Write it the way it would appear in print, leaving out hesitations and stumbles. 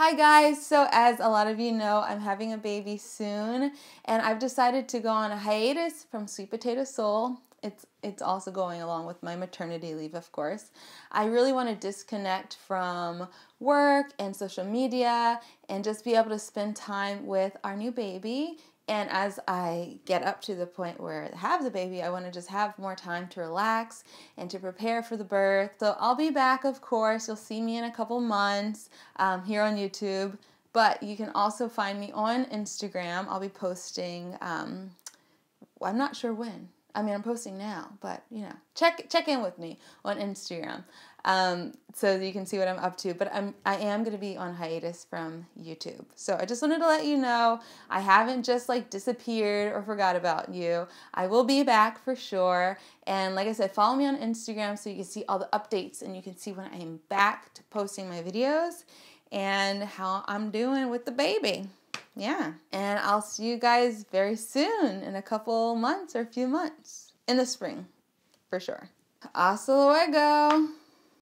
Hi guys, so as a lot of you know, I'm having a baby soon and I've decided to go on a hiatus from Sweet Potato Soul. It's also going along with my maternity leave, of course. I really want to disconnect from work and social media and just be able to spend time with our new baby. And as I get up to the point where I have the baby, I want to just have more time to relax and to prepare for the birth. So I'll be back, of course. You'll see me in a couple months here on YouTube. But you can also find me on Instagram. I'll be posting, I'm not sure when. I mean, I'm posting now, but, you know, check in with me on Instagram so that you can see what I'm up to. But I am going to be on hiatus from YouTube. So I just wanted to let you know I haven't just like disappeared or forgot about you. I will be back for sure. And like I said, follow me on Instagram so you can see all the updates and you can see when I am back to posting my videos and how I'm doing with the baby. Yeah, and I'll see you guys very soon in a couple months or a few months in the spring, for sure. Hasta luego.